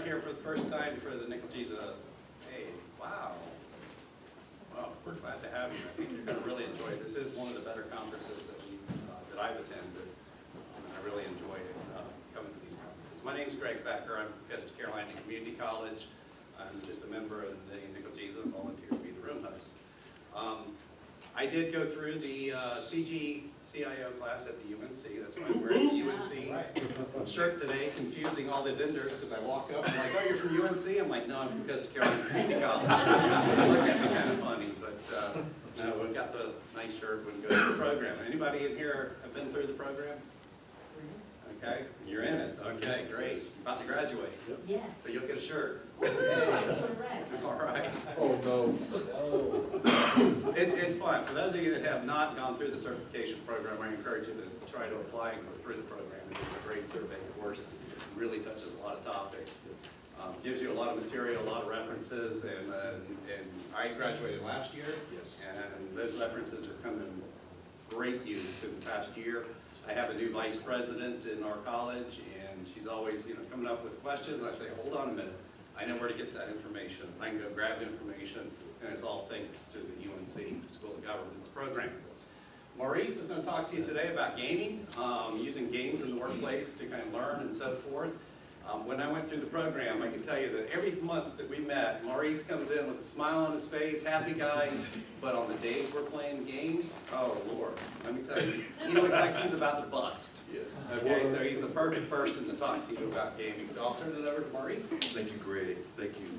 up here for the first time for the Nickel-Giza, hey, wow. Well, we're glad to have you. I think you're going to really enjoy it. This is one of the better conferences that I've attended. I really enjoy coming to these conferences. My name's Greg Becker. I'm from Coastal Carolina Community College. I'm just a member of the Nickel-Giza, volunteer to be the room host. I did go through the CGCIO class at the UNC. That's why I'm wearing the UNC shirt today, confusing all the vendors because I walk up and I'm like, oh, you're from UNC? I'm like, no, I'm from Coastal Carolina Community College. They look at me kind of funny, but no, we've got the nice shirt when we go through the program. Anybody in here have been through the program? Okay, you're in it. Okay, great. You're about to graduate. Yes. So you'll get a shirt. Correct. All right. Oh, no. It's fun. For those of you that have not gone through the certification program, I encourage you to try to apply and go through the program. It's a great survey course. It really touches a lot of topics. Gives you a lot of material, a lot of references, and I graduated last year. Yes. And those references have come in great use in the past year. I have a new vice president in our college, and she's always, coming up with questions. And I say, hold on a minute. I know where to get that information. I can go grab the information, and it's all thanks to the UNC School of Governance program. Maurice is going to talk to you today about gaming, using games in the workplace to kind of learn and so forth. When I went through the program, I can tell you that every month that we met, Maurice comes in with a smile on his face, happy guy, but on the days we're playing games, oh Lord, let me tell you, he looks like he's about to bust. Yes. Okay, so he's the perfect person to talk to you about gaming. So I'll turn it over to Maurice. Thank you, Greg. Thank you.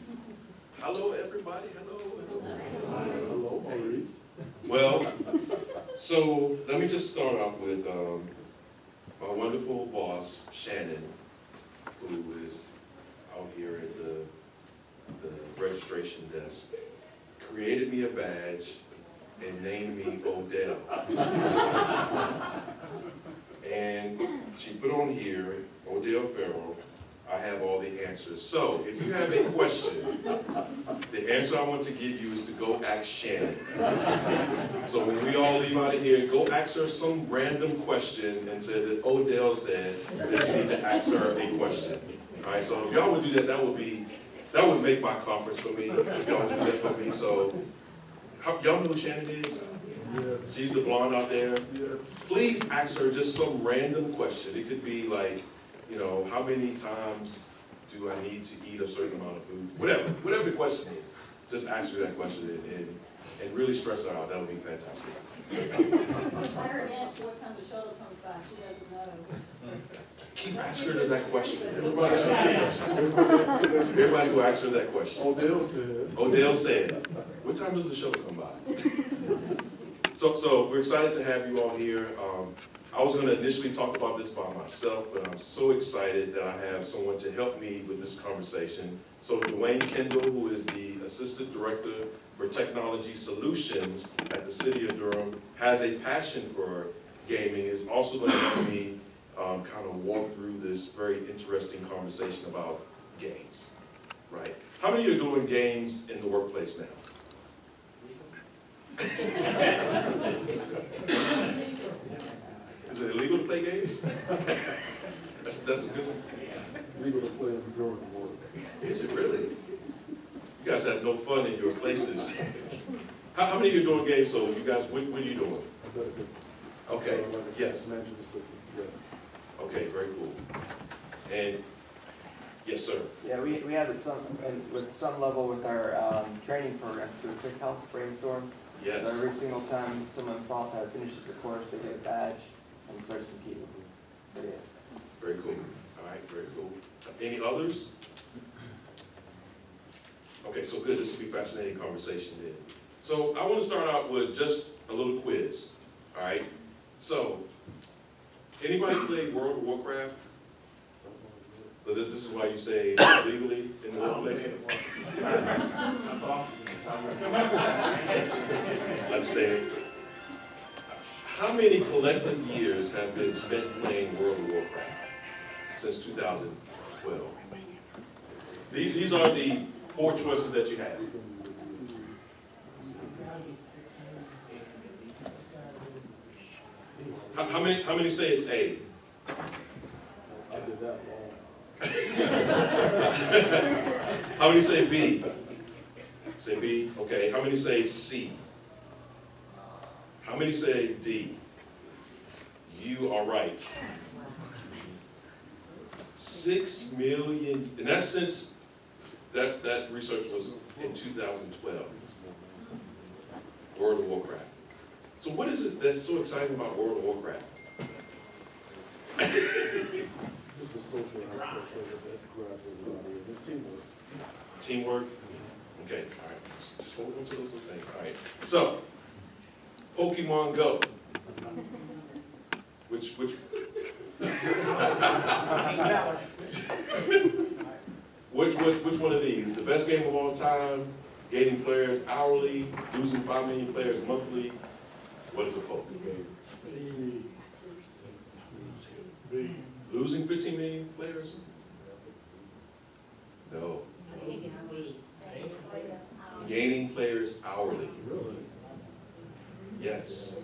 Hello, everybody. Hello. Hello, Maurice. Well, so let me just start off with my wonderful boss, Shannon, who is out here at the registration desk, created me a badge and named me Odell. And she put on here, Odell Farrell, I have all the answers. So, if you have a question, the answer I want to give you is to go ask Shannon. So when we all leave out of here, go ask her some random question and say that Odell said that you need to ask her a question. All right, so if y'all would do that, that would make my conference for me, if y'all would do that for me. So, y'all know who Shannon is? Yes. She's the blonde out there. Yes. Please ask her just some random question. It could be like, how many times do I need to eat a certain amount of food? Whatever the question is, just ask her that question and really stress her out. That would be fantastic. I already asked her what time the shuttle comes by. She doesn't know. Keep asking her that question. Everybody ask her that question. Everybody who asks her that question. Odell said, what time does the shuttle come by? So we're excited to have you all here. I was going to initially talk about this by myself, but I'm so excited that I have someone to help me with this conversation. So Dwayne Kendall, who is the Assistant Director for Technology Solutions at the City of Durham, has a passion for gaming, is also going to help me kind of walk through this very interesting conversation about games, right? How many of you are doing games in the workplace now? Is it illegal to play games? That's a good one. Legal to play in during the work. Is it really? You guys have no fun in your places. How many of you are doing games? So you guys, what are you doing? Okay, yes. Management assistant, yes. Okay, very cool. And, yes, sir. Yeah, we have it with some level with our training programs, so quick help brainstorm. Yes. So every single time someone finishes the course, they get a badge and starts competing. So yeah. Very cool. All right, very cool. Any others? Okay, so good. This will be a fascinating conversation then. So I want to start out with just a little quiz. All right. So, anybody play World of Warcraft? So this is why you say legally in the workplace? Understand. How many collective years have been spent playing World of Warcraft since 2012? These are the 4 choices that you have. How many say it's A? I did that long. How many say B? Say B, okay. How many say C? How many say D? You are right. 6 million, and that's since, that research was in 2012. World of Warcraft. So what is it that's so exciting about World of Warcraft? This is social aspect of it that grabs everybody, and it's teamwork. Teamwork? Okay, all right. Just hold on to those little things. All right. So, Pokemon Go. Which one of these? The best game of all time, gaining players hourly, losing 5 million players monthly. What is a Pokemon? Losing 15 million players? No. Gaining players hourly. Really? Yes.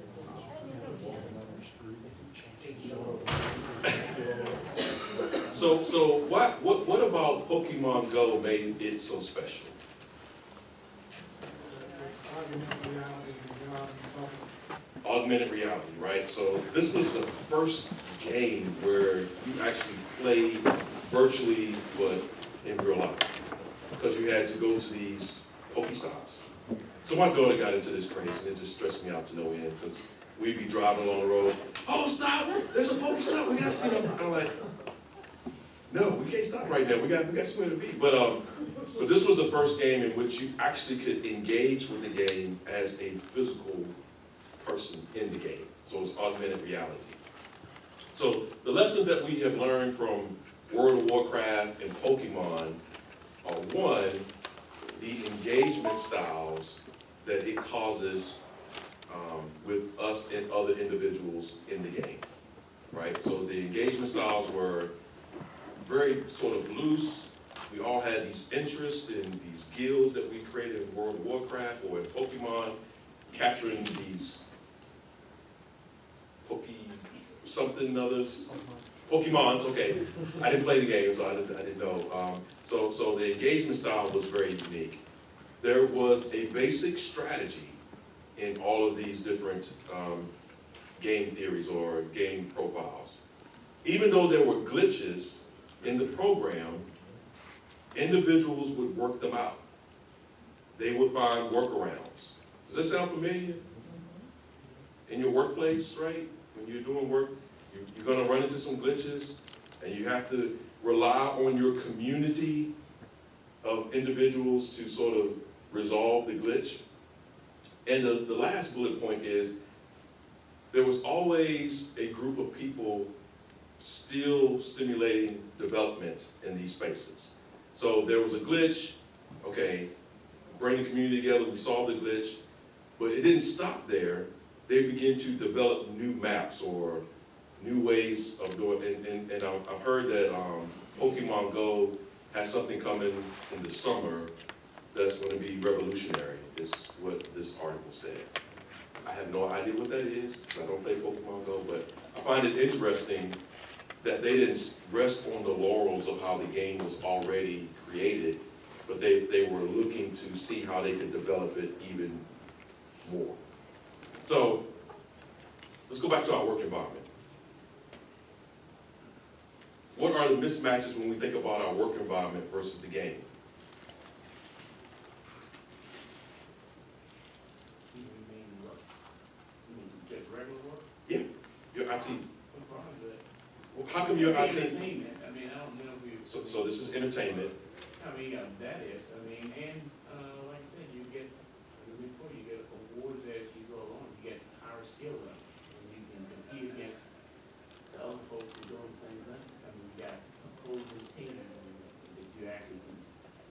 So what about Pokemon Go made it so special? Augmented reality, right? So this was the first game where you actually played virtually, but in real life, because you had to go to these Pokestops. So my daughter got into this craze, and it just stressed me out to no end, because we'd be driving along the road. Oh, stop! There's a Pokestop. We got, I'm like, no, we can't stop right now. We got somewhere to be. But this was the first game in which you actually could engage with the game as a physical person in the game. So it's augmented reality. So the lessons that we have learned from World of Warcraft and Pokemon are, one, the engagement styles that it causes with us and other individuals in the game, right? So the engagement styles were very sort of loose. We all had these interests in these guilds that we created in World of Warcraft or in Pokemon, capturing these something others. Pokemons, okay. I didn't play the game, so I didn't know. So the engagement style was very unique. There was a basic strategy in all of these different game theories or game profiles. Even though there were glitches in the program, individuals would work them out. They would find workarounds. Does that sound familiar? In your workplace, right? When you're doing work, you're going to run into some glitches, and you have to rely on your community of individuals to sort of resolve the glitch. And the last bullet point is, there was always a group of people still stimulating development in these spaces. So there was a glitch, okay, bring the community together, we solved the glitch, but it didn't stop there. They began to develop new maps or new ways of doing it. And I've heard that Pokemon Go has something coming in the summer that's going to be revolutionary, is what this article said. I have no idea what that is, because I don't play Pokemon Go, but I find it interesting that they didn't rest on the laurels of how the game was already created, but they were looking to see how they could develop it even more. So, let's go back to our work environment. What are the mismatches when we think about our work environment versus the game? You mean what? You mean just regular work? Yeah, your IT. What's wrong with that? Well, how come your IT? Entertainment, I mean, I don't know if you. So this is entertainment. I mean, that is, I mean, and, like I said, you get, before you get awards as you go along, you get higher skill level. And you can compete against the other folks who are doing the same thing. I mean, you got opposing teams that you actually can.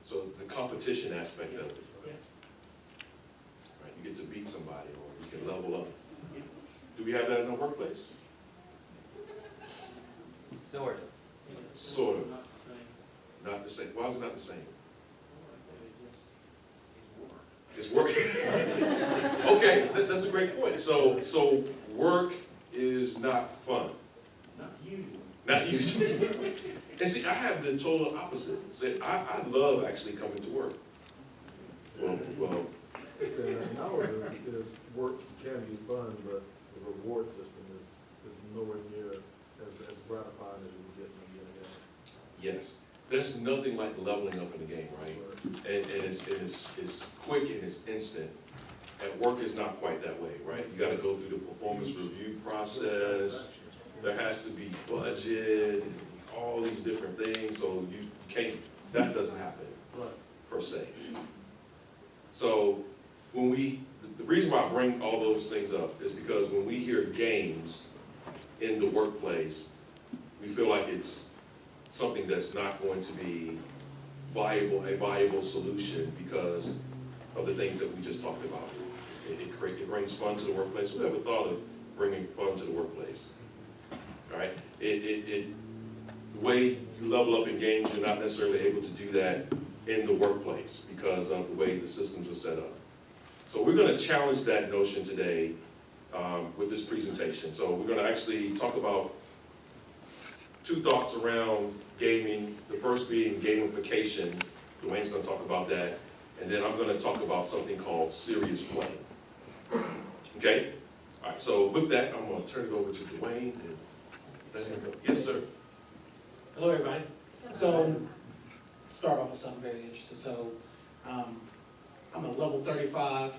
So the competition aspect of it. Yeah. Right? You get to beat somebody, or you can level up. Yeah. Do we have that in the workplace? Sort of. Sort of. Not the same. Not the same. Why is it not the same? Well, I said it's work. It's work. Okay, that's a great point. So work is not fun. Not usually. Not usually. And see, I have the total opposite. See, I love actually coming to work. Well, Nowadays, is work can be fun, but the reward system is nowhere near as gratifying as you would get when you're in a game. yes, there's nothing like leveling up in the game, right? And it's quick and it's instant. At work, it's not quite that way, right? You gotta go through the performance review process. There has to be budget and all these different things, so you can't, that doesn't happen Right. per se. So when the reason why I bring all those things up is because when we hear games in the workplace, we feel like it's something that's not going to be a viable solution because of the things that we just talked about. It brings fun to the workplace. Who ever thought of bringing fun to the workplace? All right, the way you level up in games, you're not necessarily able to do that in the workplace because of the way the systems are set up. So we're going to challenge that notion today with this presentation. So we're going to actually talk about two thoughts around gaming. The first being gamification. Dwayne's going to talk about that. And then I'm going to talk about something called serious play. Okay? All right, so with that, I'm going to turn it over to Dwayne and let him go. Yes, sir. Hello, everybody. So, start off with something very interesting. So, I'm a level 35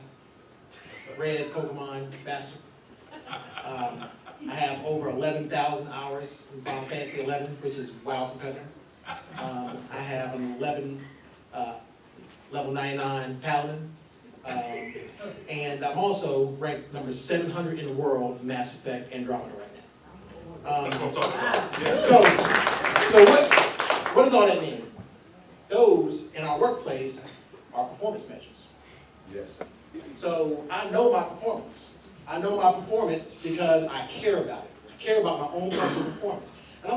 red Pokemon master. I have over 11,000 hours in Final Fantasy 11, which is WoW competitor. I have an level 99 paladin. And I'm also ranked number 700 in the world in Mass Effect Andromeda right now. That's what I'm talking about. Yeah. So what does all that mean? Those in our workplace are performance measures. Yes. So I know my performance. I know my performance because I care about it. I care about my own personal performance. And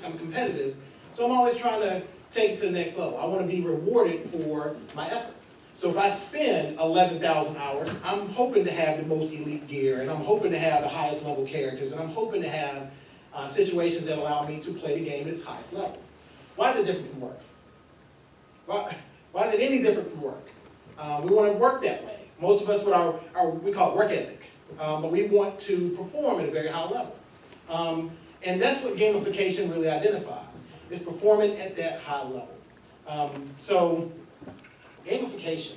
I'm competitive, so I'm always trying to take it to the next level. I want to be rewarded for my effort. So if I spend 11,000 hours, I'm hoping to have the most elite gear, and I'm hoping to have the highest level characters, and I'm hoping to have situations that allow me to play the game at its highest level. Why is it different from work? Why is it any different from work? We want to work that way. Most of us with we call it work ethic, but we want to perform at a very high level. And that's what gamification really identifies, is performing at that high level. So gamification,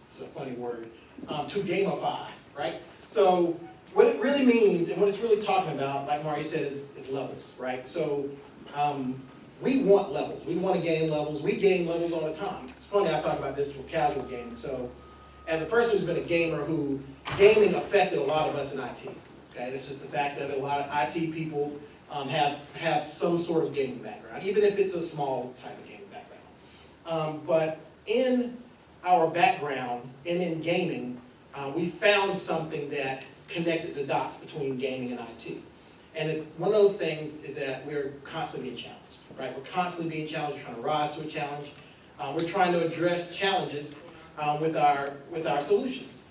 it's a funny word, to gamify, right? So what it really means and what it's really talking about, like Mari said, is levels, right? So we want levels. We want to gain levels. We gain levels all the time. It's funny, I talk about this with casual gaming. So as a person who's been a gamer who, gaming affected a lot of us in IT. Okay, that's just the fact of it. A lot of IT people have some sort of gaming background, even if it's a small type of gaming background. But in our background and in gaming, we found something that connected the dots between gaming and IT. And one of those things is that we're constantly being challenged, right? We're constantly being challenged, trying to rise to a challenge. We're trying to address challenges with our solutions.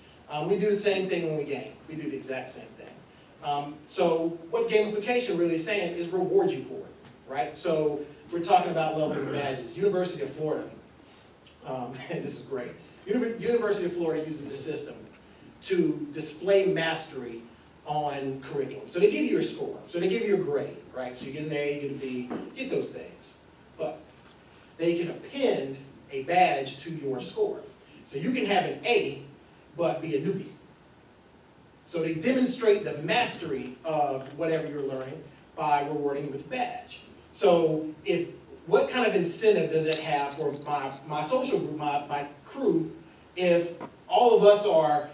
We do the same thing when we game. We do the exact same thing. So what gamification really is saying is reward you for it, right? So we're talking about levels and badges. University of Florida, and this is great. University of Florida uses a system to display mastery on curriculum. So they give you a score. So they give you a grade, right? So you get an A, you get a B, you get those things. But they can append a badge to your score. So you can have an A, but be a newbie. So they demonstrate the mastery of whatever you're learning by rewarding you with a badge. So what kind of incentive does it have for my social group, my crew, if all of us are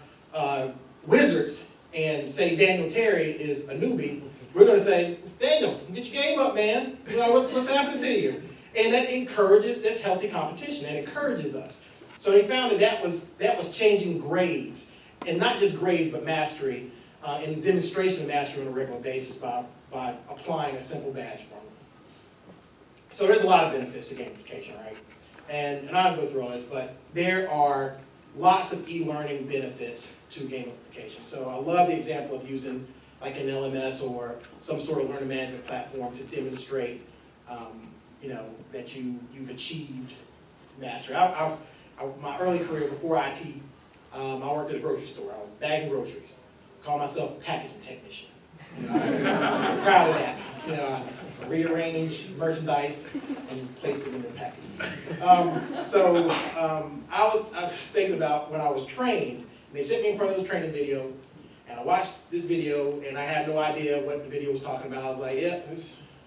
wizards and say Daniel Terry is a newbie, we're going to say, Daniel, get your game up, man. Like, what's happening to you? And that encourages this healthy competition. That encourages us. So they found that was changing grades, and not just grades, but mastery, and demonstration of mastery on a regular basis by applying a simple badge formula. So there's a lot of benefits to gamification, right? And I don't go through all this, but there are lots of e-learning benefits to gamification. So I love the example of using like an LMS or some sort of learning management platform to demonstrate, that you've achieved mastery. My early career before IT, I worked at a grocery store. I was bagging groceries. Called myself a packaging technician. I'm proud of that. I rearranged merchandise and placed it in the packages. I was thinking about when I was trained, and they set me in front of this training video, and I watched this video, and I had no idea what the video was talking about. I was like, yeah,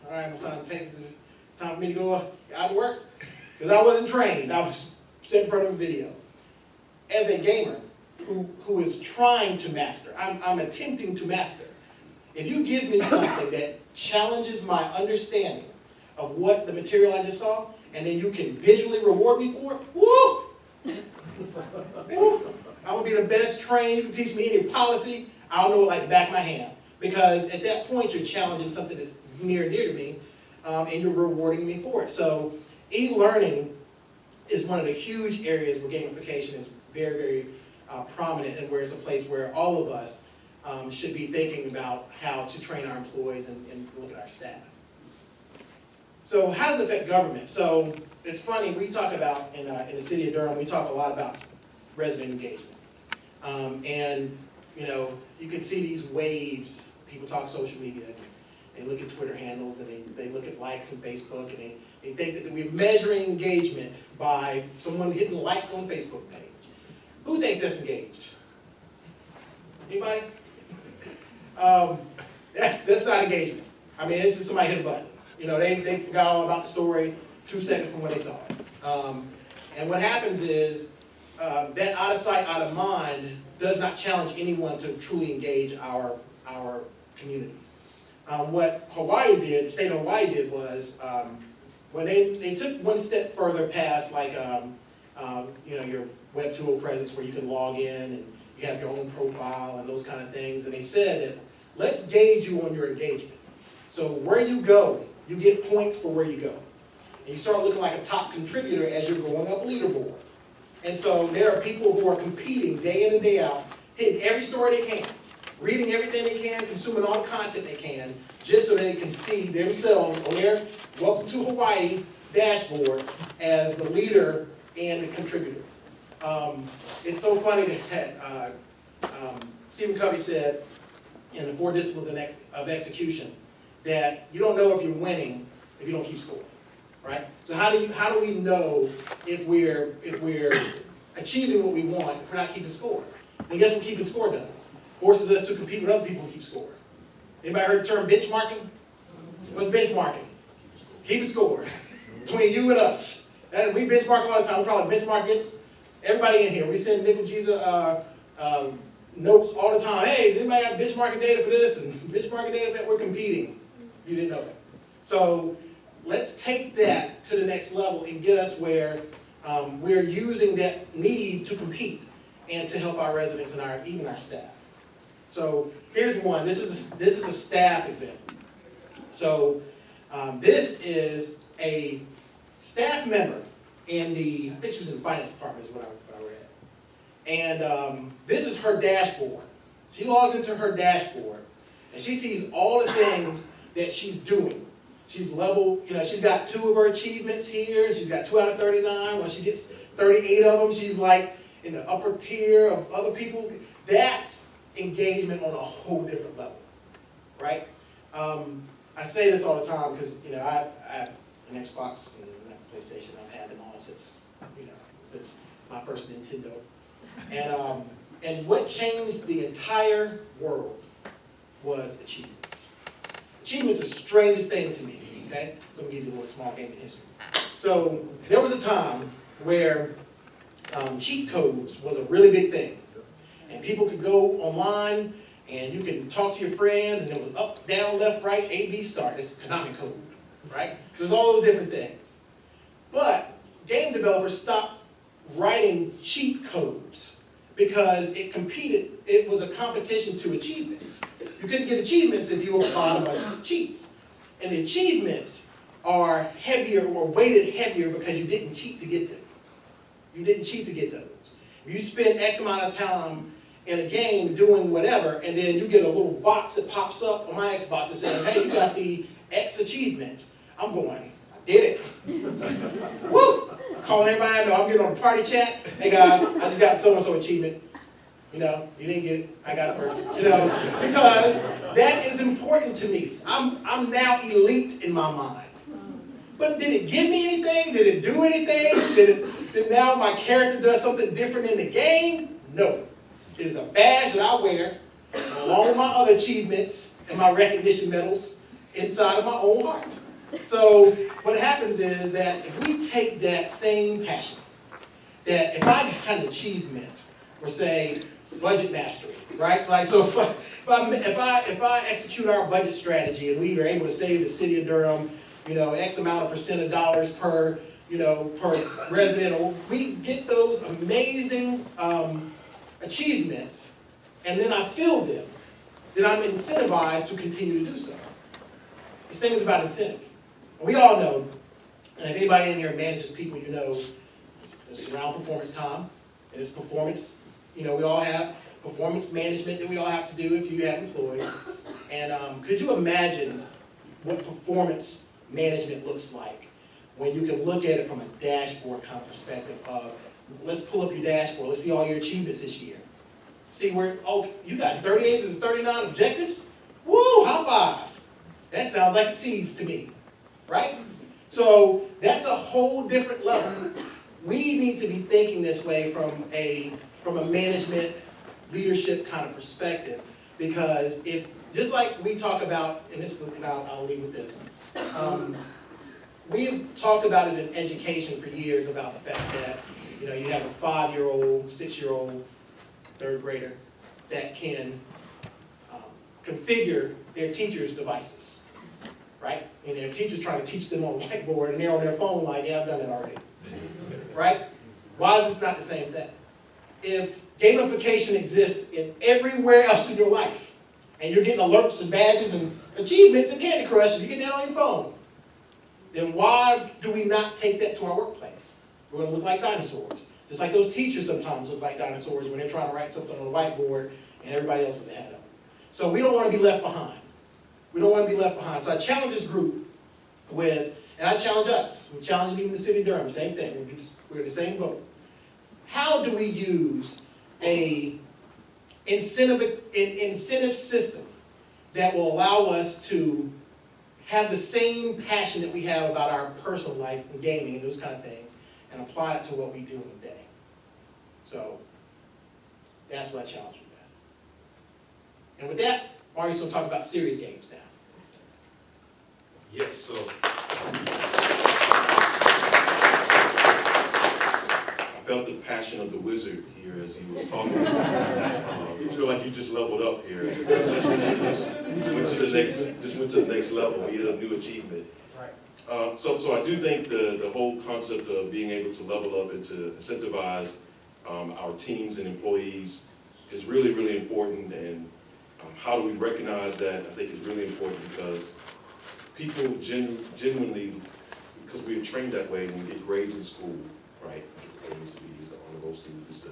all right, I'm gonna sign the package. It's time for me to go out to work. Because I wasn't trained. I was set in front of a video. As a gamer who is trying to master, I'm attempting to master. If you give me something that challenges my understanding of what the material I just saw, and then you can visually reward me for it, woo! Woo! I'm gonna be the best trained. You can teach me any policy, I'll know it like the back of my hand. Because at that point, you're challenging something that's near and dear to me, and you're rewarding me for it. So e-learning is one of the huge areas where gamification is very, very prominent, and where it's a place where all of us should be thinking about how to train our employees and look at our staff. So how does it affect government? So it's funny, we talk about, in the city of Durham, we talk a lot about resident engagement. And you can see these waves. People talk social media, and they look at Twitter handles, and they look at likes on Facebook, and they think that we're measuring engagement by someone hitting a like on Facebook page. Who thinks that's engaged? Anybody? That's not engagement. I mean, it's just somebody hit a button. They forgot all about the story 2 seconds from when they saw it. And what happens is that out of sight, out of mind does not challenge anyone to truly engage our communities. What Hawaii did, the state of Hawaii did was, when they took one step further past, like your Web 2.0 presence where you can log in and you have your own profile and those kind of things, and they said that let's gauge you on your engagement. So where you go, you get points for where you go. And you start looking like a top contributor as you're going up leaderboard. And so there are people who are competing day in and day out, hitting every story they can, reading everything they can, consuming all the content they can, just so they can see themselves on their Welcome to Hawaii dashboard as the leader and the contributor. It's so funny that Stephen Covey said in the 4 Disciplines of Execution that you don't know if you're winning if you don't keep score, right? So how do we know if we're achieving what we want if we're not keeping score? And guess what keeping score does? Forces us to compete with other people who keep score. Anybody heard the term benchmarking? What's benchmarking? Keeping score between you and us. We benchmark all the time. We probably benchmark against everybody in here. We send Nickel Jesus notes all the time. Hey, does anybody got benchmarking data for this and benchmarking data for that? We're competing. If you didn't know that. So let's take that to the next level and get us where we're using that need to compete and to help our residents and even our staff. So here's one. This is a staff example. So this is a staff member in I think she was in the finance department is what I read. And this is her dashboard. She logs into her dashboard and she sees all the things that she's doing. She's she's got 2 of her achievements here, and she's got 2 out of 39. When she gets 38 of them, she's like in the upper tier of other people. That's engagement on a whole different level, right? I say this all the time because I have an Xbox and a PlayStation. I've had them all since my first Nintendo, and what changed the entire world was achievements. Achievements is the strangest thing to me. Okay, so I'm gonna give you a little small game in history. So there was a time where cheat codes was a really big thing. And people could go online and you can talk to your friends and it was up, down, left, right, A, B, start. It's Konami code, right? So there's all those different things. But game developers stopped writing cheat codes because it was a competition to achievements. You couldn't get achievements if you applied a bunch of cheats. And the achievements are heavier or weighted heavier because you didn't cheat to get them. You didn't cheat to get those. If you spend X amount of time in a game doing whatever, and then you get a little box that pops up on my Xbox that says, hey, you got the X achievement. I'm going, I did it. Woo! Calling everybody I know. I'm getting on the party chat. Hey guys, I just got so-and-so achievement. You know, you didn't get it. I got it first. You know, because that is important to me. I'm now elite in my mind. But did it give me anything? Did it do anything? Did now my character does something different in the game? No. It is a badge that I wear along with my other achievements and my recognition medals inside of my own heart. So what happens is that if we take that same passion, that if I got an achievement for, say, budget mastery, right? Like, so if I execute our budget strategy and we are able to save the city of Durham, you know, X amount of percent of dollars per, you know, per resident, or we get those amazing achievements, and then I feel them, then I'm incentivized to continue to do so. This thing is about incentive. And we all know, and if anybody in here manages people, you know, it's around performance time, and it's performance, you know, we all have performance management that we all have to do if you have employees. And could you imagine what performance management looks like when you can look at it from a dashboard kind of perspective of, let's pull up your dashboard, let's see all your achievements this year. See where, oh, you got 38 to 39 objectives? Woo, high fives. That sounds like exceeds to me, right? So that's a whole different level. We need to be thinking this way from a management, leadership kind of perspective, because if, just like we talk about, and this, and I'll leave with this, we've talked about it in education for years about the fact that, you know, you have a 5-year-old, 6-year-old, 3rd grader that can configure their teacher's devices, right? And their teacher's trying to teach them on the whiteboard, and they're on their phone like, yeah, I've done it already, right? Why is this not the same thing? If gamification exists in everywhere else in your life, and you're getting alerts and badges and achievements and Candy Crush, and you get that on your phone, then why do we not take that to our workplace? We're going to look like dinosaurs. Just like those teachers sometimes look like dinosaurs when they're trying to write something on a whiteboard and everybody else is ahead of them. So we don't want to be left behind. We don't want to be left behind. So I challenge this group with, and I challenge us, we're challenging even the city of Durham, same thing, we're in the same boat. How do we use a incentive system that will allow us to have the same passion that we have about our personal life and gaming and those kind of things, and apply it to what we do in a day? So that's what I challenge you with. And with that, Mario's going to talk about serious games now. Yes, so I felt the passion of the wizard here as he was talking. You feel like you just leveled up here. Just went to the next level. He had a new achievement. So I do think the whole concept of being able to level up and to incentivize our teams and employees is really, really important. And how do we recognize that? I think is really important because people genuinely, because we are trained that way when we get grades in school, right? A's, B's, the honor roll students.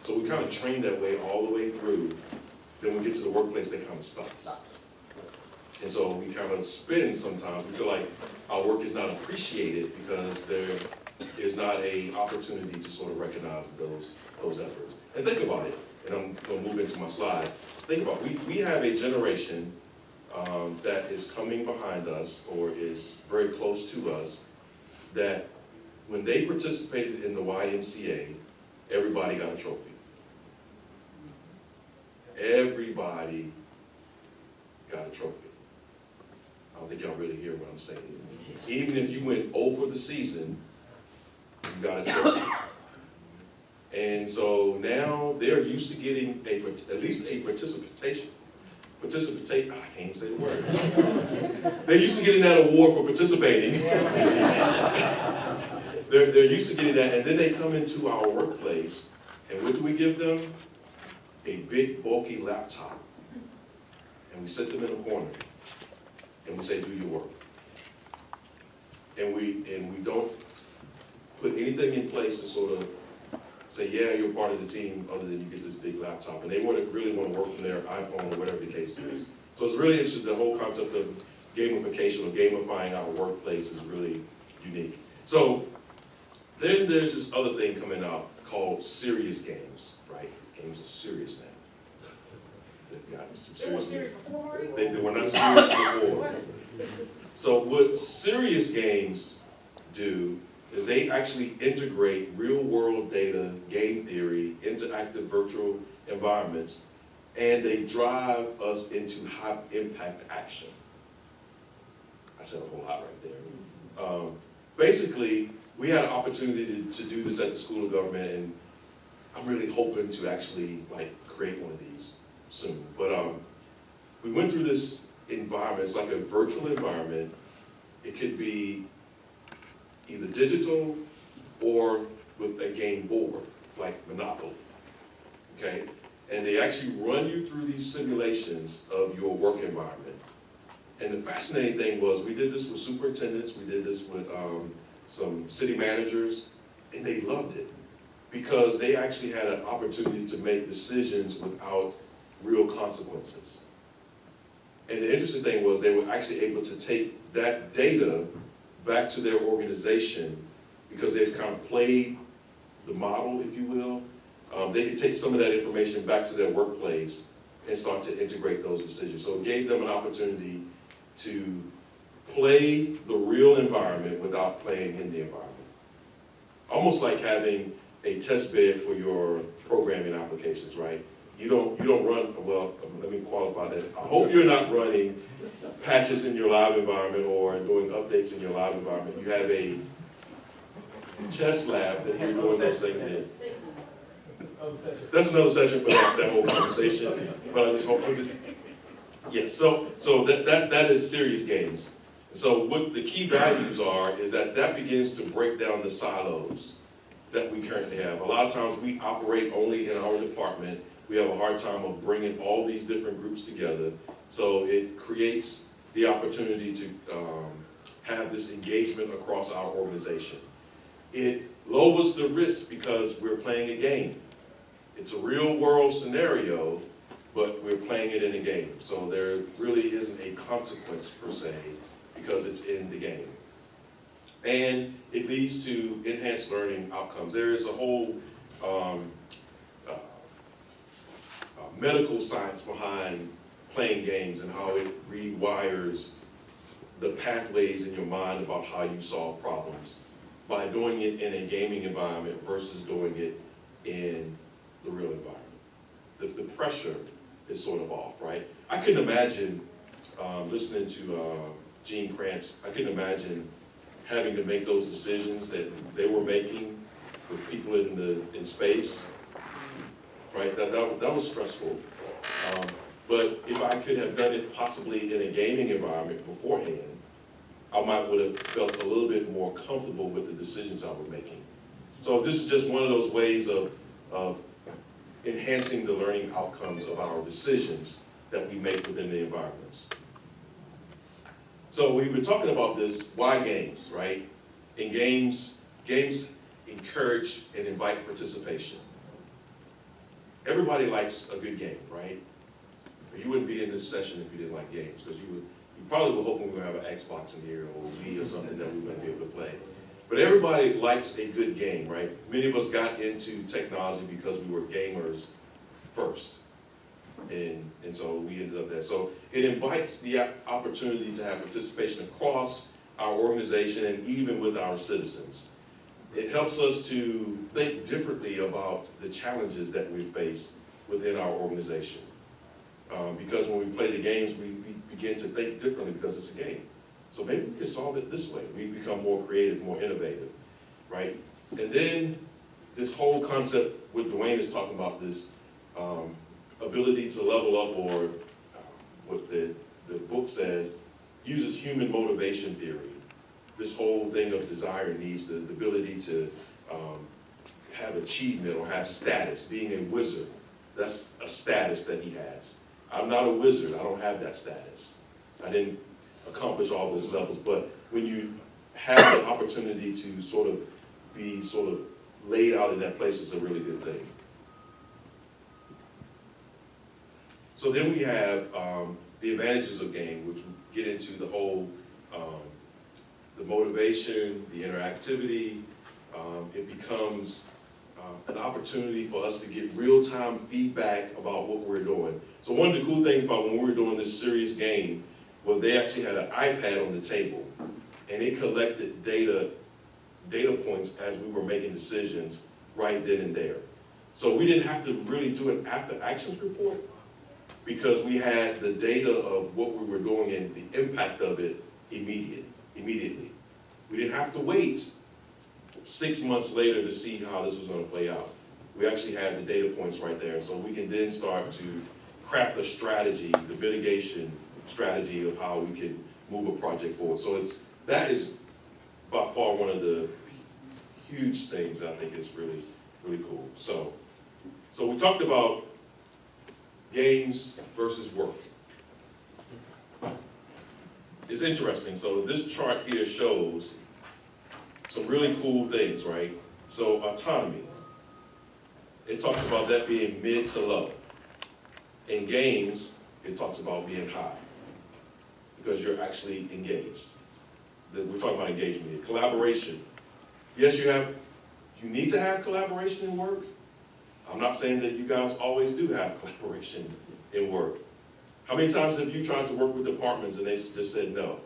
So we kind of train that way all the way through. Then when we get to the workplace, that kind of stops. And so we kind of spin sometimes. We feel like our work is not appreciated because there is not an opportunity to sort of recognize those efforts. And think about it, and I'm going to move into my slide. Think about it. We have a generation that is coming behind us or is very close to us that when they participated in the YMCA, everybody got a trophy. Everybody got a trophy. I don't think y'all really hear what I'm saying. Even if you went over the season, you got a trophy. And so now they're used to getting at least a participation. I can't even say the word. They're used to getting that award for participating. They're used to getting that, and then they come into our workplace, and what do we give them? A big, bulky laptop. And we sit them in a corner, and we say, do your work. And we don't put anything in place to sort of say, yeah, you're part of the team, other than you get this big laptop. And they really want to work from their iPhone or whatever the case is. So it's really interesting, the whole concept of gamification or gamifying our workplace is really unique. So then there's this other thing coming out called serious games, right? Games are serious now. They've got some serious. They were not serious before. So what serious games do is they actually integrate real-world data, game theory, interactive virtual environments, and they drive us into high-impact action. I said a whole lot right there. Basically, we had an opportunity to do this at the School of Government, and I'm really hoping to actually create one of these soon. But we went through this environment. It's like a virtual environment. It could be either digital or with a game board, like Monopoly, okay? And they actually run you through these simulations of your work environment. And the fascinating thing was, we did this with superintendents, we did this with some city managers, and they loved it because they actually had an opportunity to make decisions without real consequences. And the interesting thing was they were actually able to take that data back to their organization because they've kind of played the model, if you will. They could take some of that information back to their workplace and start to integrate those decisions. So it gave them an opportunity to play the real environment without playing in the environment. Almost like having a test bed for your programming applications, right? You don't run, well, let me qualify that. I hope you're not running patches in your live environment or doing updates in your live environment. You have a test lab that you're doing those things in. That's another session for that whole conversation. But I just hope, yes, so that is serious games. So what the key values are is that begins to break down the silos that we currently have. A lot of times we operate only in our department. We have a hard time of bringing all these different groups together. So it creates the opportunity to have this engagement across our organization. It lowers the risk because we're playing a game. It's a real world scenario, but we're playing it in a game. So there really isn't a consequence per se because it's in the game. And it leads to enhanced learning outcomes. There is a whole medical science behind playing games and how it rewires the pathways in your mind about how you solve problems by doing it in a gaming environment versus doing it in the real environment. The pressure is sort of off, right? I couldn't imagine listening to Gene Kranz, I couldn't imagine having to make those decisions that they were making with people in space, right? That was stressful. But if I could have done it possibly in a gaming environment beforehand, I would have felt a little bit more comfortable with the decisions I was making. So this is just one of those ways of enhancing the learning outcomes of our decisions that we make within the environments. So we've been talking about this, why games, right? In games encourage and invite participation. Everybody likes a good game, right? You wouldn't be in this session if you didn't like games, because you probably were hoping we would have an Xbox in here or a Wii or something that we wouldn't be able to play. But everybody likes a good game, right? Many of us got into technology because we were gamers first. And so we ended up there. So it invites the opportunity to have participation across our organization and even with our citizens. It helps us to think differently about the challenges that we face within our organization. Because when we play the games, we begin to think differently because it's a game. So maybe we can solve it this way. We become more creative, more innovative, right? And then this whole concept, what Dwayne is talking about, this ability to level up, or what the book says, uses human motivation theory. This whole thing of desire and needs, the ability to have achievement or have status, being a wizard. That's a status that he has. I'm not a wizard, I don't have that status. I didn't accomplish all those levels, but when you have the opportunity to sort of be laid out in that place is a really good thing. So then we have the advantages of game, which we get into the whole, the motivation, the interactivity. It becomes an opportunity for us to get real-time feedback about what we're doing. So one of the cool things about when we were doing this serious game was they actually had an iPad on the table, and it collected data points as we were making decisions right then and there. So we didn't have to really do an after-actions report because we had the data of what we were doing and the impact of it immediately. We didn't have to wait 6 months later to see how this was going to play out. We actually had the data points right there, so we can then start to craft a strategy, the mitigation strategy of how we can move a project forward. So that is by far one of the huge things I think is really, really cool. So we talked about games versus work. It's interesting. So this chart here shows some really cool things, right? So autonomy. It talks about that being mid to low. In games, it talks about being high because you're actually engaged. We're talking about engagement here. Collaboration. Yes, you need to have collaboration in work. I'm not saying that you guys always do have collaboration in work. How many times have you tried to work with departments and they just said no?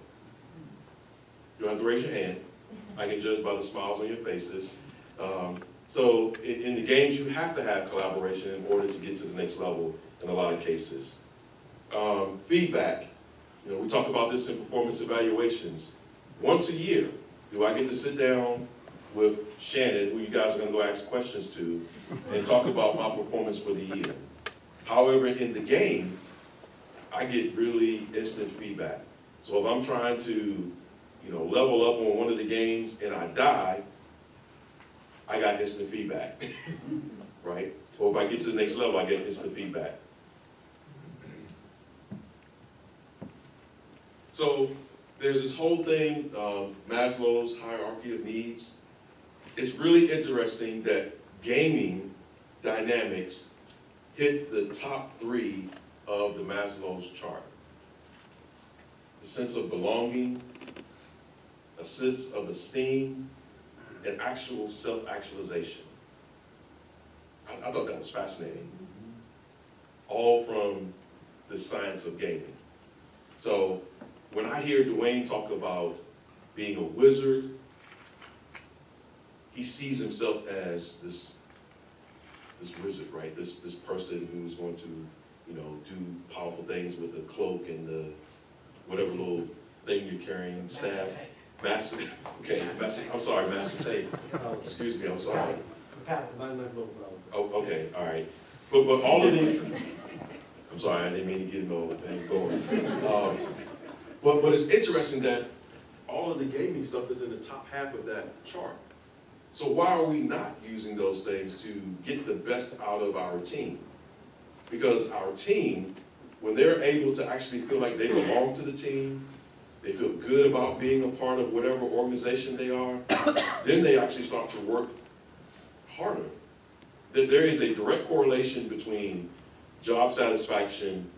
You don't have to raise your hand. I can judge by the smiles on your faces. So in the games, you have to have collaboration in order to get to the next level in a lot of cases. Feedback. You know, we talk about this in performance evaluations. Once a year, do I get to sit down with Shannon, who you guys are going to go ask questions to, and talk about my performance for the year? However, in the game, I get really instant feedback. So if I'm trying to, level up on one of the games and I die, I got instant feedback, right? Or if I get to the next level, I get instant feedback. So there's this whole thing, Maslow's hierarchy of needs. It's really interesting that gaming dynamics hit the top 3 of the Maslow's chart. The sense of belonging, a sense of esteem, and actual self-actualization. I thought that was fascinating. All from the science of gaming. So when I hear Dwayne talk about being a wizard, he sees himself as this wizard, right? This person who's going to, do powerful things with the cloak and the whatever little thing you're carrying, staff. Master, okay, I'm sorry, Master Tape. Excuse me, I'm sorry. Oh, okay, all right. But all of the, I'm sorry, I didn't mean to get no thing going. But it's interesting that all of the gaming stuff is in the top half of that chart. So why are we not using those things to get the best out of our team? Because our team, when they're able to actually feel like they belong to the team, they feel good about being a part of whatever organization they are, then they actually start to work harder. There is a direct correlation between job satisfaction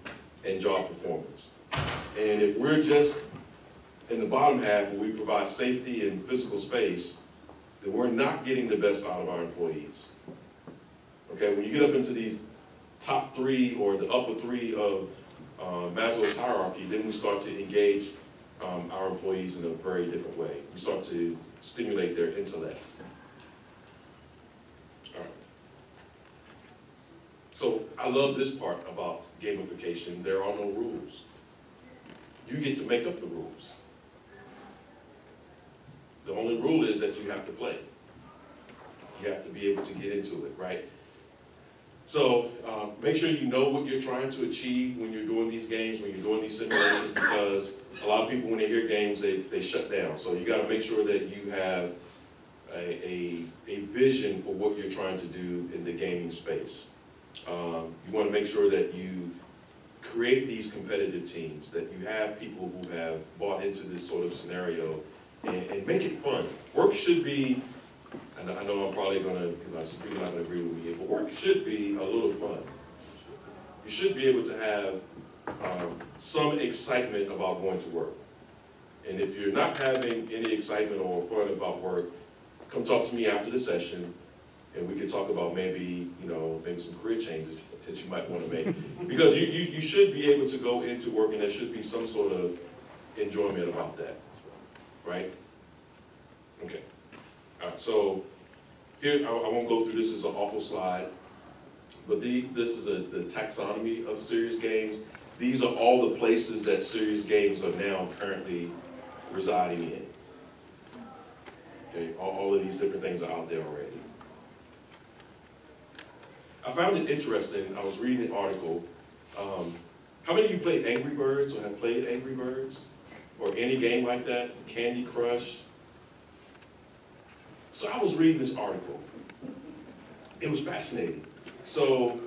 and job performance. And if we're just in the bottom half where we provide safety and physical space, then we're not getting the best out of our employees. Okay, when you get up into these top 3 or the upper 3 of Maslow's hierarchy, then we start to engage our employees in a very different way. We start to stimulate their intellect. All right. So I love this part about gamification. There are no rules. You get to make up the rules. The only rule is that you have to play. You have to be able to get into it, right? So make sure you know what you're trying to achieve when you're doing these games, when you're doing these simulations, because a lot of people, when they hear games, they shut down. So you got to make sure that you have a vision for what you're trying to do in the gaming space. You want to make sure that you create these competitive teams, that you have people who have bought into this sort of scenario, and make it fun. Work should be and I know I'm probably gonna, some people not gonna agree with me here, but work should be a little fun. You should be able to have some excitement about going to work. And if you're not having any excitement or fun about work, come talk to me after the session, and we can talk about maybe some career changes that you might want to make. Because you should be able to go into work, and there should be some sort of enjoyment about that, right? Okay. All right, so here, I won't go through this, as an awful slide, but this is the taxonomy of serious games. These are all the places that serious games are now currently residing in. Okay, all of these different things are out there already. I found it interesting. I was reading an article. How many of you played Angry Birds or have played Angry Birds? Or any game like that? Candy Crush? So I was reading this article. It was fascinating. So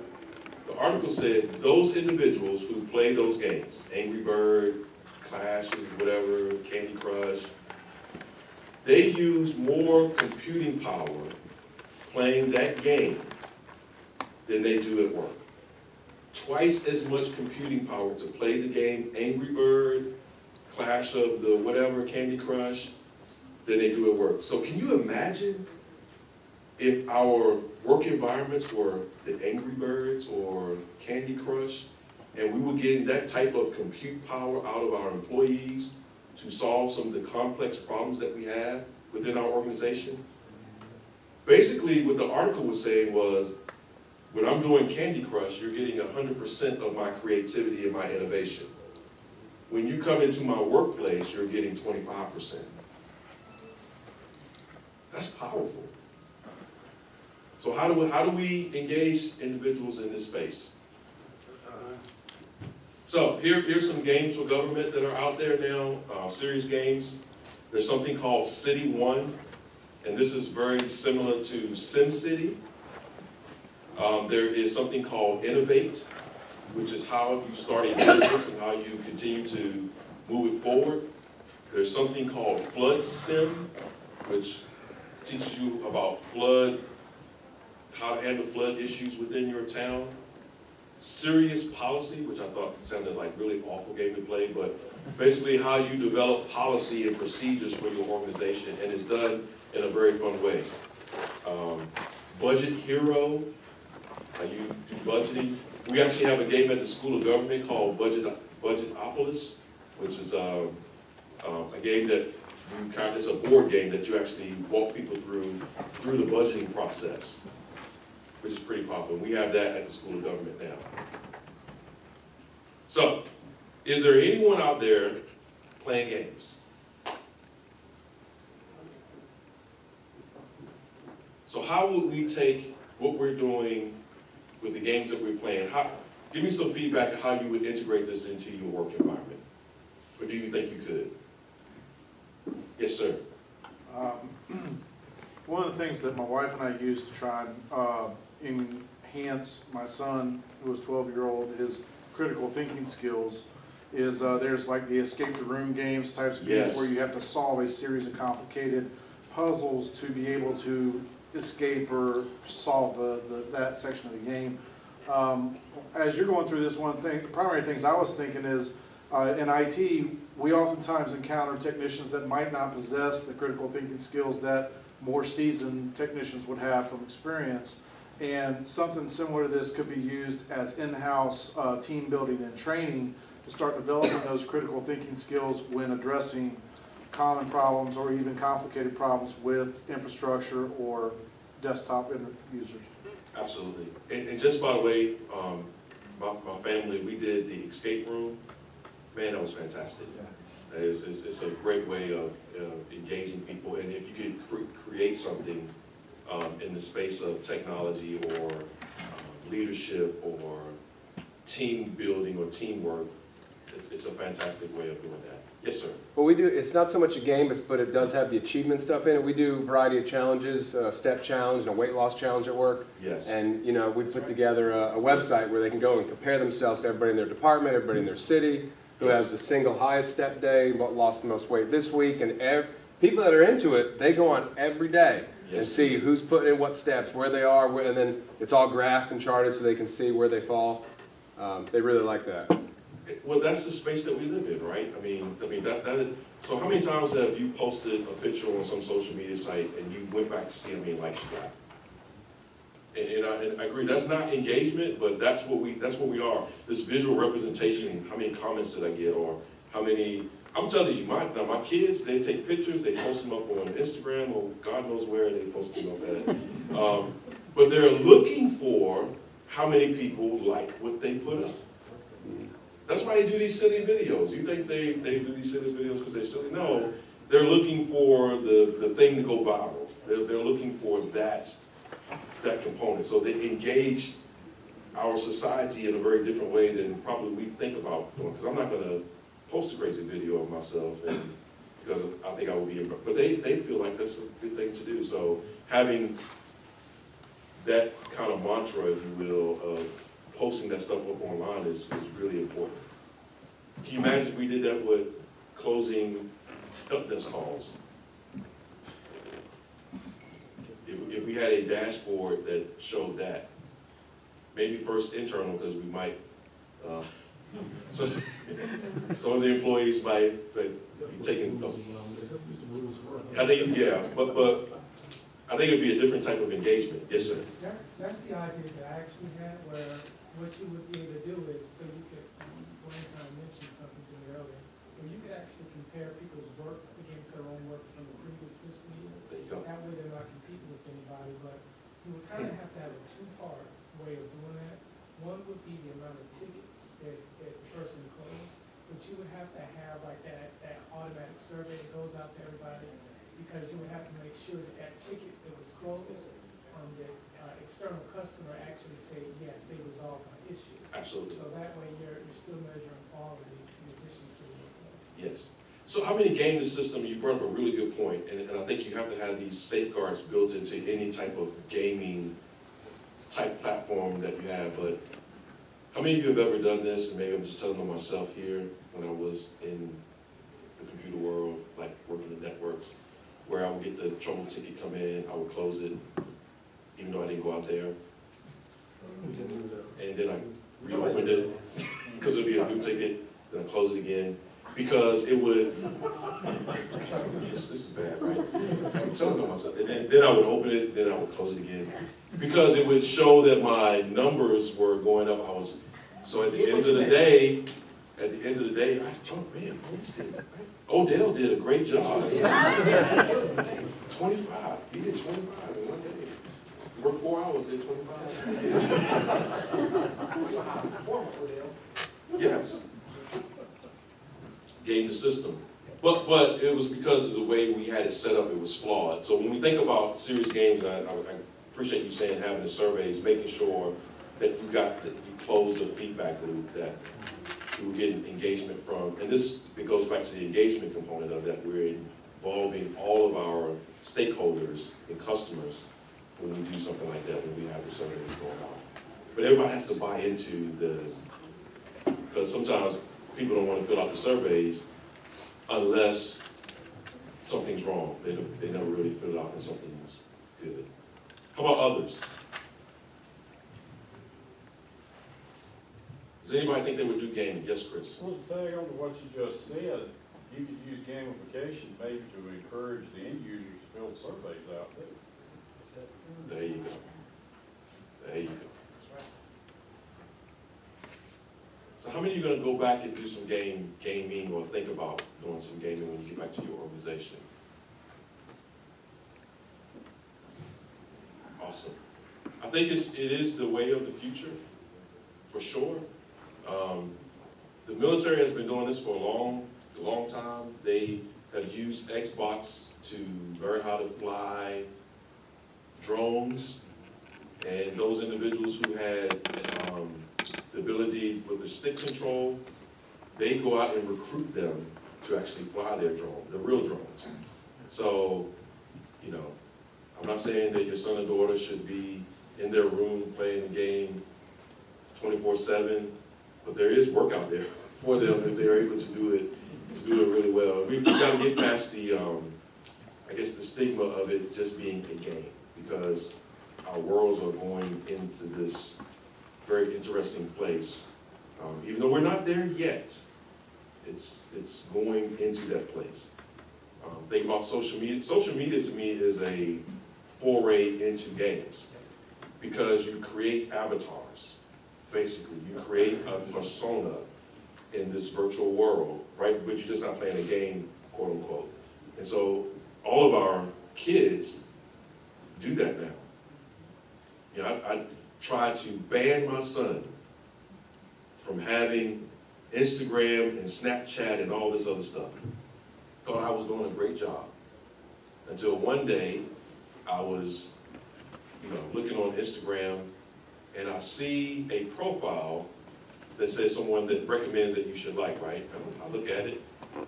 the article said those individuals who play those games, Angry Bird, Clash, whatever, Candy Crush, they use more computing power playing that game than they do at work. Twice as much computing power to play the game Angry Bird, Clash of the whatever, Candy Crush, than they do at work. So can you imagine if our work environments were the Angry Birds or Candy Crush, and we were getting that type of compute power out of our employees to solve some of the complex problems that we have within our organization? Basically, what the article was saying was, when I'm doing Candy Crush, you're getting 100% of my creativity and my innovation. When you come into my workplace, you're getting 25%. That's powerful. So how do we engage individuals in this space? So here's some games for government that are out there now, serious games. There's something called City One, and this is very similar to SimCity. There is something called Innovate, which is how you start a business and how you continue to move it forward. There's something called Flood Sim, which teaches you about flood, how to handle flood issues within your town. Serious Policy, which I thought sounded like really awful game to play, but basically how you develop policy and procedures for your organization, and it's done in a very fun way. Budget Hero, how you do budgeting. We actually have a game at the School of Government called Budgetopolis, which is a game that it's a board game that you actually walk people through the budgeting process, which is pretty popular. We have that at the School of Government now. So, is there anyone out there playing games? So how would we take what we're doing with the games that we're playing? Give me some feedback on how you would integrate this into your work environment. Or do you think you could? Yes, sir. One of the things that my wife and I used to try and enhance my son, who was 12-year-old, his critical thinking skills is there's like the escape the room games types of games where you have to solve a series of complicated puzzles to be able to escape or solve that section of the game. As you're going through this, the primary things I was thinking is in IT, we oftentimes encounter technicians that might not possess the critical thinking skills that more seasoned technicians would have from experience. And something similar to this could be used as in-house team building and training to start developing those critical thinking skills when addressing common problems or even complicated problems with infrastructure or desktop users. Absolutely. And just by the way, my family, we did the escape room. Man, that was fantastic. It's a great way of engaging people. And if you could create something in the space of technology or leadership or team building or teamwork, it's a fantastic way of doing that. Yes, sir. Well, we do, it's not so much a game, but it does have the achievement stuff in it. We do a variety of challenges, a step challenge and a weight loss challenge at work. Yes. And, we put together a website where they can go and compare themselves to everybody in their department, everybody in their city, who has the single highest step day, what lost the most weight this week. And people that are into it, they go on every day. and Yes. see who's putting in what steps, where they are, and then it's all graphed and charted so they can see where they fall. They really like that. Well, that's the space that we live in, right? I mean, so how many times have you posted a picture on some social media site and you went back to see how many likes you got? And I agree, that's not engagement, but that's what we are. This visual representation, how many comments did I get, or how many, I'm telling you, my kids, they take pictures, they post them up on Instagram, or God knows where they post them up at. But they're looking for how many people like what they put up. That's why they do these silly videos. You think they do these silly videos because they're silly? No, they're looking for the thing to go viral. They're looking for that component. So they engage our society in a very different way than probably we think about doing. Because I'm not going to post a crazy video of myself because I think I will be, but they feel like that's a good thing to do. So having that kind of mantra, if you will, of posting that stuff up online is really important. Can you imagine if we did that with closing help desk calls? If we had a dashboard that showed that, maybe first internal, because we might, so some of the employees might be taking, I think, yeah, but I think it'd be a different type of engagement. Yes, sir. That's the idea that I actually had, where what you would be able to do is, so you could, Wayne kind of mentioned something to me earlier, where you could actually compare people's work against their own work from the previous fiscal year. There you go. That way they're not competing with anybody, but you would kind of have to have a two-part way of doing that. One would be the amount of tickets that the person closed, but you would have to have like that automatic survey that goes out to everybody, because you would have to make sure that that ticket that was closed, the external customer actually say, yes, they resolved my issue. Absolutely. So that way you're still measuring quality in addition to the workload. Yes. So how many game the system, you brought up a really good point, and I think you have to have these safeguards built into any type of gaming type platform that you have, but how many of you have ever done this, and maybe I'm just telling on myself here, when I was in the computer world, like working in networks, where I would get the trouble ticket come in, I would close it, even though I didn't go out there, and then I reopened it, because it would be a new ticket, then I close it again, because it would, this is bad, right? I'm telling on myself, and then I would open it, then I would close it again, because it would show that my numbers were going up. So at the end of the day, I oh man, Odell did a great job. 25, he did 25 in one day. He worked 4 hours, did 25. Yes. Game the system. But it was because of the way we had it set up, it was flawed. So when we think about serious games, I appreciate you saying having the surveys, making sure that you closed the feedback loop, that you were getting engagement from, and it goes back to the engagement component of that. We're involving all of our stakeholders and customers when we do something like that, when we have the surveys going on. But everybody has to buy into because sometimes people don't want to fill out the surveys unless something's wrong. They never really fill it out when something's good. How about others? Does anybody think they would do gaming? Yes, Chris? Well, to tag on to what you just said, you could use gamification maybe to encourage the end users to fill surveys out too. There you go. There you go. So how many of you are going to go back and do some gaming or think about doing some gaming when you get back to your organization? Awesome. I think it is the way of the future, for sure. The military has been doing this for a long time. They have used Xbox to learn how to fly drones, and those individuals who had the ability with the stick control, they go out and recruit them to actually fly their drone, the real drones. So, I'm not saying that your son or daughter should be in their room playing the game 24/7, but there is work out there for them if they're able to do it really well. We've got to get past the I guess, the stigma of it just being a game, because our worlds are going into this very interesting place. Even though we're not there yet, it's going into that place. Think about social media. Social media to me is a foray into games, because you create avatars. Basically, you create a persona in this virtual world, right? But you're just not playing a game, quote unquote. And so all of our kids do that now. You know, I tried to ban my son from having Instagram and Snapchat and all this other stuff. Thought I was doing a great job. Until one day, I was, looking on Instagram, and I see a profile that says someone that recommends that you should like, right? I look at it,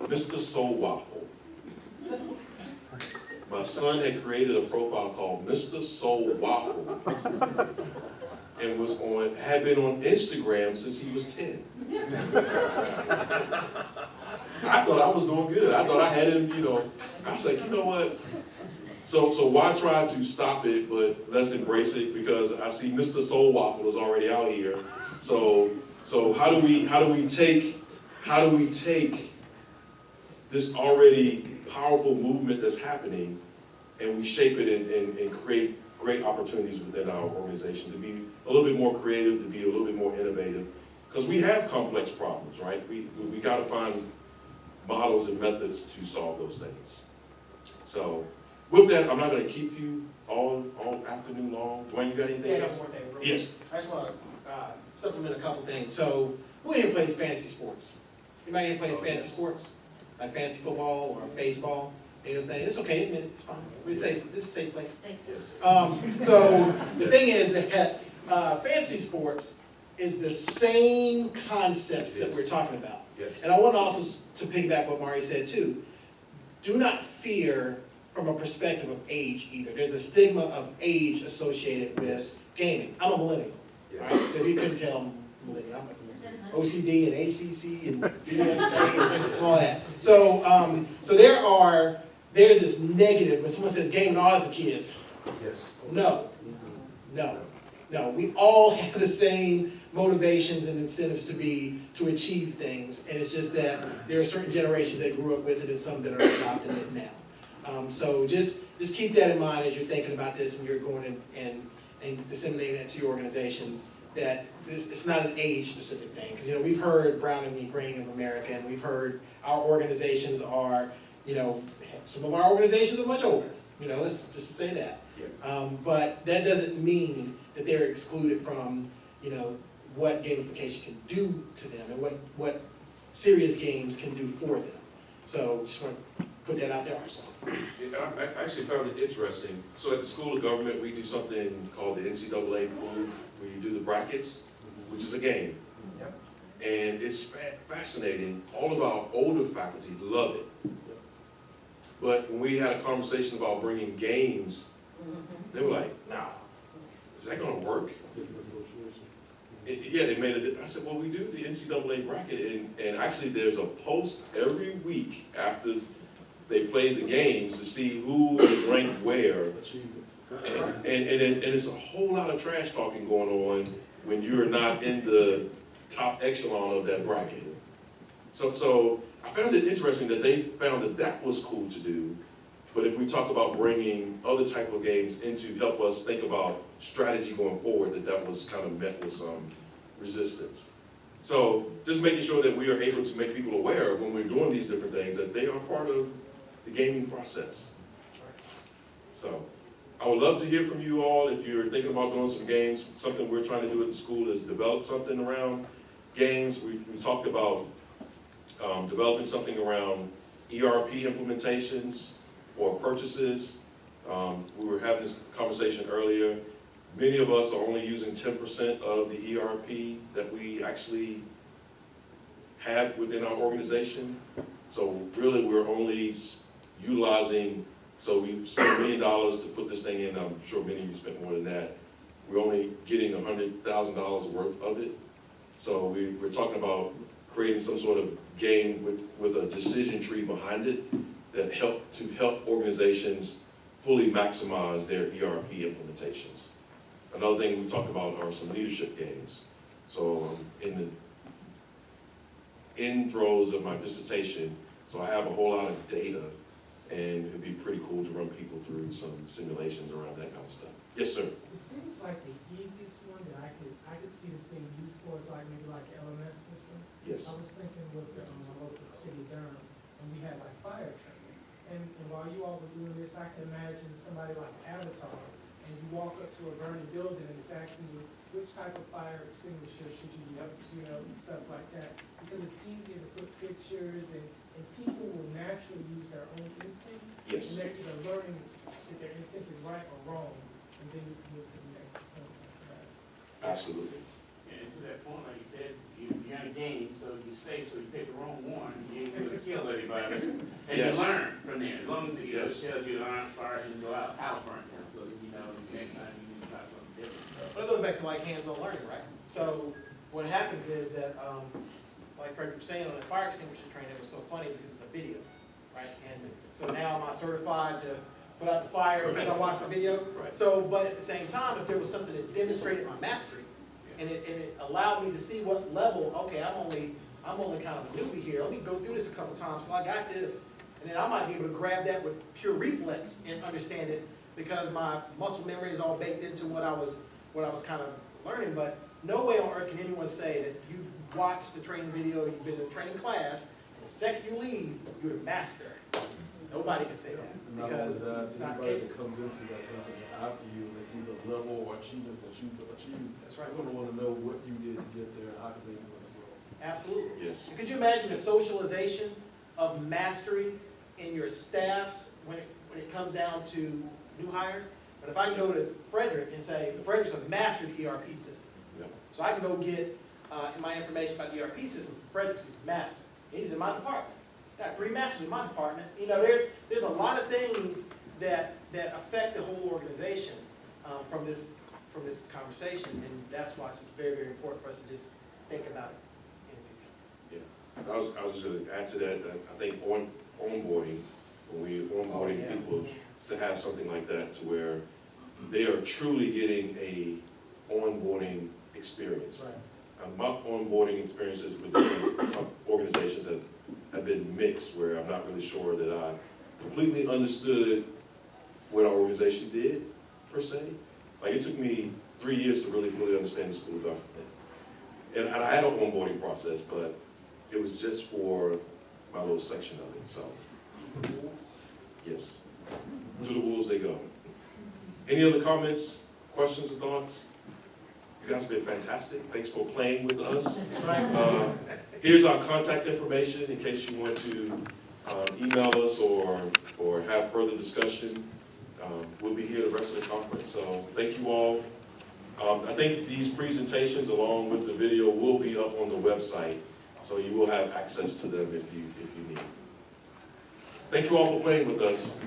Mr. Soul Waffle. My son had created a profile called Mr. Soul Waffle, and had been on Instagram since he was 10. I thought I was doing good. I thought I had him, I was like, you know what? So why try to stop it, but let's embrace it, because I see Mr. Soul Waffle is already out here. So how do we take this already powerful movement that's happening, and we shape it and create great opportunities within our organization to be a little bit more creative, to be a little bit more innovative, because we have complex problems, right? We got to find models and methods to solve those things. So with that, I'm not going to keep you all afternoon long. Dwayne, you got anything Yeah, else? one more thing. Real Yes. quick. I just want to supplement a couple things. So, who here plays fantasy sports? Anybody here play fantasy sports? Like fantasy football or baseball? You know what I'm saying? It's okay, admit it, it's fine. This is a safe place. So, the thing is that fantasy sports is the same concept that we're talking about. Yes. And I want to also to piggyback what Mari said too. Do not fear from a perspective of age either. There's a stigma of age associated with gaming. I'm a millennial, Yes. right? So if you couldn't tell, I'm a millennial. I'm OCD and ACC and BFA and all that. So there's this negative when someone says gaming all as a kids. Yes. No. We all have the same motivations and incentives to achieve things, and it's just that there are certain generations that grew up with it and some that are adopting it now. So just keep that in mind as you're thinking about this and you're going and disseminating it to your organizations, that it's not an age-specific thing. Because we've heard Brown and Me Green of America, and we've heard our organizations are, some of our organizations are much older. Let's just say that. Yeah. But that doesn't mean that they're excluded from, what gamification can do to them and what serious games can do for them. So just want to put that out there also. Yeah, I actually found it interesting. So at the School of Government, we do something called the NCAA pool, where you do the brackets, which is a game. Yep. And it's fascinating. All of our older faculty love it. But when we had a conversation about bringing games, they were like, "Nah, is that going to work?" Yeah, they made it. I said, well, we do the NCAA bracket, and actually there's a post every week after they play the games to see who is ranked where. And it's a whole lot of trash talking going on when you're not in the top echelon of that bracket. So I found it interesting that they found that was cool to do. But if we talk about bringing other type of games in to help us think about strategy going forward, that was kind of met with some resistance. So just making sure that we are able to make people aware when we're doing these different things, that they are part of the gaming process. So I would love to hear from you all if you're thinking about doing some games. Something we're trying to do at the school is develop something around games. We talked about developing something around ERP implementations or purchases. We were having this conversation earlier. Many of us are only using 10% of the ERP that we actually have within our organization. So really we're only utilizing, so we spent $1 million to put this thing in. I'm sure many of you spent more than that. We're only getting $100,000 worth of it. So we're talking about creating some sort of game with a decision tree behind it, that help organizations fully maximize their ERP implementations. Another thing we talked about are some leadership games. So in the end throes of my dissertation, so I have a whole lot of data, and it'd be pretty cool to run people through some simulations around that kind of stuff. Yes, sir. It seems like the easiest one that I could see this being used for is like maybe like LMS system. Yes. I was thinking with the local city Durham, and we had like fire training. And while you all were doing this, I can imagine somebody like Avatar, and you walk up to a burning building and it's asking you, which type of fire extinguisher should you use, you know, and stuff like that. Because it's easier to put pictures, and people will naturally use their own instincts. Yes. And they're either learning if their instinct is right or wrong, and then you can move to the next point after that. Absolutely. And to that point, like you said, you're in a game, so you're safe, so you pick the wrong one, you ain't gonna kill anybody. And Yes. you learn from there, as long as it Yes. tells you alarm fire and go out, how burn down, so that you know next time you need to try something different. But it goes back to like hands-on learning, right? So what happens is that, like Frederick was saying, on the fire extinguisher training, it was so funny because it's a video, right? And so now am I certified to put out the fire because I watched the video? Right. So, but at the same time, if there was something that demonstrated my mastery, and it allowed me to see what level, okay, I'm only kind of a newbie here, let me go through this a couple times, so I got this, and then I might be able to grab that with pure reflex and understand it, because my muscle memory is all baked into what I was kind of learning. But no way on earth can anyone say that you watched the training video, you've been in a training class, and the second you leave, you're a master. Nobody can say that, And not because only that, it's not anybody capable. that comes into that company after you, and they see the level or achievements that you've achieved, That's right. they're gonna wanna know what you did to get there, and how can they do it as well. Absolutely. Yes. Could you imagine the socialization of mastery in your staffs when it comes down to new hires? But if I can go to Frederick and say, Frederick's a master of the ERP system. Yeah. So I can go get my information about the ERP system. Frederick's is master. He's in my department. Got 3 masters in my department. You know, there's a lot of things that affect the whole organization from this conversation, and that's why it's very, very important for us to just think about it in the future. Yeah. I was just going to add to that. I think onboarding, when we're onboarding people, to have something like that to where they are truly getting a onboarding experience. Right. My onboarding experiences with different organizations have been mixed, where I'm not really sure that I completely understood what our organization did, per se. Like, it took me 3 years to really fully understand the school of government. And I had an onboarding process, but it was just for my little section of it, so. Yes. To the wolves they go. Any other comments, questions, or thoughts? You guys have been fantastic. Thanks for playing with us. Here's our contact information in case you want to email us or have further discussion. We'll be here the rest of the conference, so thank you all. I think these presentations along with the video will be up on the website, so you will have access to them if you need. Thank you all for playing with us.